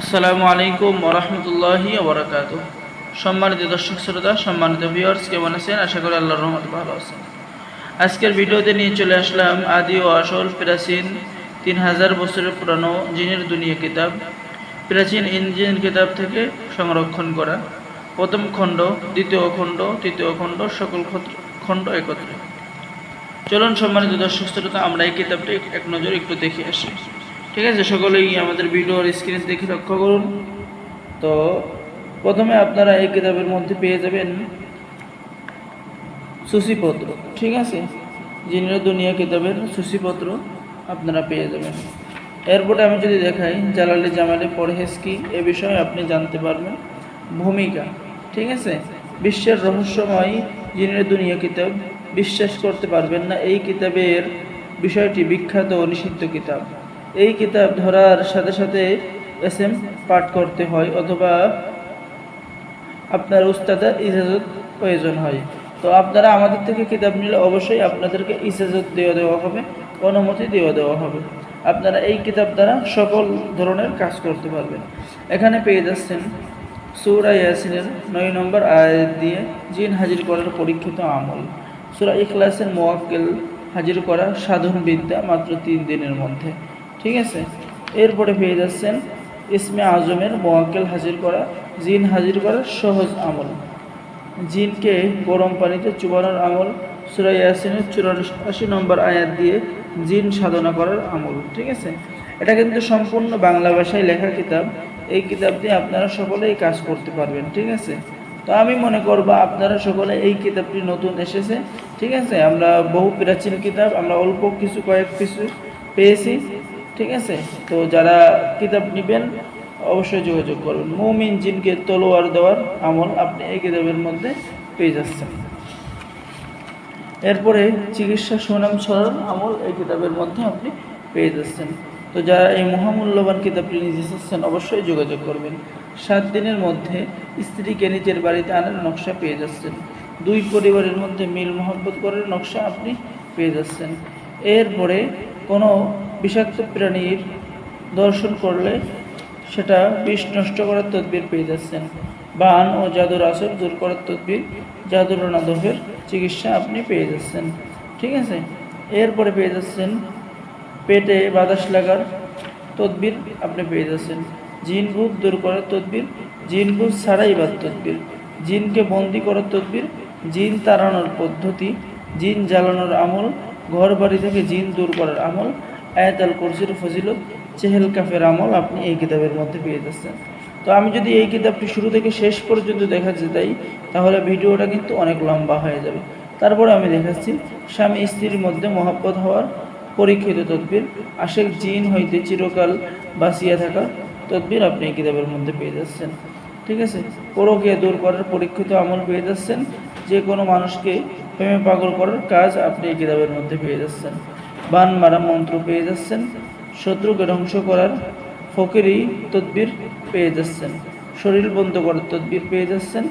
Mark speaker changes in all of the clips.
Speaker 1: আসসালামু আলাইকুম ওরহমতুল্লাহি ওবরাকাতুহ। সম্মানিত দর্শক শ্রোতা, সম্মানিত ভিউয়ার্স, কেমন আছেন? আশা করি আল্লাহর রহমতে ভালো আছেন। আজকের ভিডিওতে নিয়ে চলে আসলাম আদি ও আসল প্রাচীন 3000 বছরের পুরানো জিনের দুনিয়া কিতাব, প্রাচীন ইঞ্জিন কিতাব থেকে সংরক্ষণ করা প্রথম খণ্ড, দ্বিতীয় খণ্ড, তৃতীয় খণ্ড, সকল খণ্ড একত্রে। চলুন সম্মানিত দর্শক শ্রোতা, আমরা এই কিতাবটি এক নজর একটু দেখে আসি। ঠিক আছে, সকলেই আমাদের ভিডিওর স্ক্রিন দেখে লক্ষ্য করুন। তো প্রথমে আপনারা এই কিতাবের মধ্যে পেয়ে যাবেন সূচিপত্র। ঠিক আছে, জিনের দুনিয়া কিতাবের সূচিপত্র আপনারা পেয়ে যাবেন। এরপরে আমি যদি দেখাই জালালি জামালি পরহেজ কি, এ বিষয়ে আপনি জানতে পারবেন। ভূমিকা, ঠিক আছে, বিশ্বের রহস্যময় জিনের দুনিয়া কিতাব, বিশ্বাস করতে পারবেন না, এই কিতাবের বিষয়টি বিখ্যাত ও নিষিদ্ধ কিতাব। এই কিতাব ধরার সাথে সাথে এসএম পাঠ করতে হয় অথবা আপনার উস্তাদের ইজাজত প্রয়োজন হয়। তো আপনারা আমাদের থেকে কিতাব নিলে অবশ্যই আপনাদেরকে ইজাজত দেওয়া হবে, অনুমতি দেওয়া হবে। আপনারা এই কিতাব দ্বারা সকল ধরনের কাজ করতে পারবেন। এখানে পেয়ে যাচ্ছেন সূরা ইয়াসিনের 9 নম্বর আয়াত দিয়ে জিন হাজির করার পরীক্ষিত আমল, সূরা ইখলাসের মুওয়াক্কিল হাজির করা সাধন বিদ্যা মাত্র 3 দিনের মধ্যে। ঠিক আছে, এরপরে পেয়ে যাচ্ছেন ইসমে আজমের মুওয়াক্কিল হাজির করা, জিন হাজির করার সহজ আমল, জিনকে গরম পানিতে চুবানোর আমল, সূরা ইয়াসিনের 84 নম্বর আয়াত দিয়ে জিন সাধনা করার আমল। ঠিক আছে, এটা কিন্তু সম্পূর্ণ বাংলা ভাষায় লেখা কিতাব। এই কিতাব দিয়ে আপনারা সকলেই কাজ করতে পারবেন। ঠিক আছে, তো আমি মনে করব আপনারা সকলে এই কিতাবটি নতুন এসেছে। ঠিক আছে, আমরা বহু প্রাচীন কিতাব আমরা অল্প কয়েক কিছু পেয়েছি। ঠিক আছে, তো যারা কিতাব নেবেন অবশ্যই যোগাযোগ করবেন। মুমিন জিনকে তলোয়ার দেওয়ার আমল আপনি এই কিতাবের মধ্যে পেয়ে যাচ্ছেন। এরপরে চিকিৎসা সুনাম ছড়ার আমল এই কিতাবের মধ্যে আপনি পেয়ে যাচ্ছেন। তো যারা এই মহামূল্যবান কিতাবটি নিতে চাচ্ছেন অবশ্যই যোগাযোগ করবেন। 7 দিনের মধ্যে স্ত্রীকে নিজের বাড়িতে আনার নকশা পেয়ে যাচ্ছেন। 2 পরিবারের মধ্যে মিল মহব্বত করার নকশা আপনি পেয়ে যাচ্ছেন। এরপরে কোনো বিষাক্ত প্রাণীর দর্শন করলে সেটা বিষ নষ্ট করার তদবির পেয়ে যাচ্ছেন। বান ও জাদুর আসর দূর করার তদবির, জাদুর নাদফের চিকিৎসা আপনি পেয়ে যাচ্ছেন। ঠিক আছে, এরপরে পেয়ে যাচ্ছেন পেটে বাতাস লাগার তদবির আপনি পেয়ে যাচ্ছেন। জিন ভূত দূর করার তদবির, জিন ভূত ছাড়াই বাদ তদবির, জিনকে বন্দি করার তদবির, জিন তাড়ানোর পদ্ধতি, জিন জ্বালানোর আমল, ঘর বাড়ি থেকে জিন দূর করার আমল, আয়াতুল কুরসির ফজিলত, চেহেল কাফের আমল আপনি এই কিতাবের মধ্যে পেয়ে যাচ্ছেন। তো আমি যদি এই কিতাবটি শুরু থেকে শেষ পর্যন্ত দেখাতে চাই তাহলে ভিডিওটা কিন্তু অনেক লম্বা হয়ে যাবে। তারপরে আমি দেখাচ্ছি স্বামী স্ত্রীর মধ্যে মহব্বত হওয়ার পরীক্ষিত তদবির, আশেক জিন হইতে চিরকাল বাঁচিয়া থাকার তদবির আপনি এই কিতাবের মধ্যে পেয়ে যাচ্ছেন। ঠিক আছে, পরকীয়া দূর করার পরীক্ষিত আমল পেয়ে যাচ্ছেন। যে কোনো মানুষকে প্রেমে পাগল করার কাজ আপনি এই কিতাবের মধ্যে পেয়ে যাচ্ছেন। বান মারা মন্ত্র পেয়ে যাচ্ছেন। শত্রুকে ধ্বংস করার ফকিরি তদবির পেয়ে যাচ্ছেন। শরীর বন্ধ করার তদবির পেয়ে যাচ্ছেন।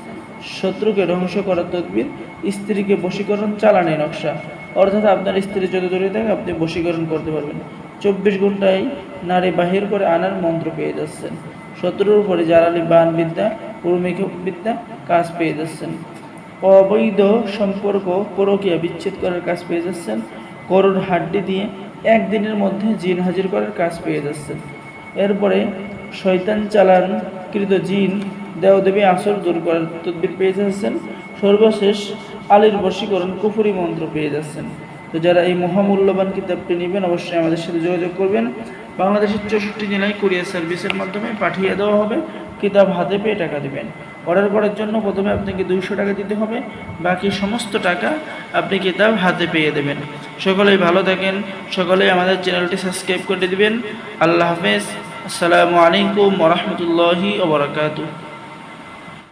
Speaker 1: শত্রুকে ধ্বংস করার তদবির, স্ত্রীকে বশীকরণ চালানি নকশা, অর্থাৎ আপনার স্ত্রী যত দূরে থাকে আপনি বশীকরণ করতে পারবেন। 24 ঘন্টায় নারী বাহির করে আনার মন্ত্র পেয়ে যাচ্ছেন। শত্রুর উপরে জালালি বান বিদ্যা, উর্মিক বিদ্যা কাজ পেয়ে যাচ্ছেন। অবৈধ সম্পর্ক পরকীয়া বিচ্ছেদ করার কাজ পেয়ে যাচ্ছেন। গরুর হাড্ডি দিয়ে 1 দিনের মধ্যে জিন হাজির করার কাজ পেয়ে যাচ্ছেন। এরপরে শয়তান চালানকৃত জিন দেবদেবী আসর দূর করার তদবির পেয়ে যাচ্ছেন। সর্বশেষ আলীর বশীকরণ কুফরি মন্ত্র পেয়ে যাচ্ছেন। তো যারা এই মহামূল্যবান কিতাবটি নেবেন অবশ্যই আমাদের সাথে যোগাযোগ করবেন। বাংলাদেশের 64 জেলায় কুরিয়ার সার্ভিসের মাধ্যমে পাঠিয়ে দেওয়া হবে। কিতাব হাতে পেয়ে টাকা দেবেন। অর্ডার করার জন্য প্রথমে আপনাকে 200 টাকা দিতে হবে, বাকি সমস্ত টাকা আপনি কিতাব হাতে পেয়ে দেবেন। সকলেই ভালো থাকেন, সকলেই আমাদের চ্যানেলটি সাবস্ক্রাইব করে দিবেন। আল্লাহ হাফেজ। আসসালামু আলাইকুম ওয়া রাহমাতুল্লাহি ওয়া বারাকাতুহু।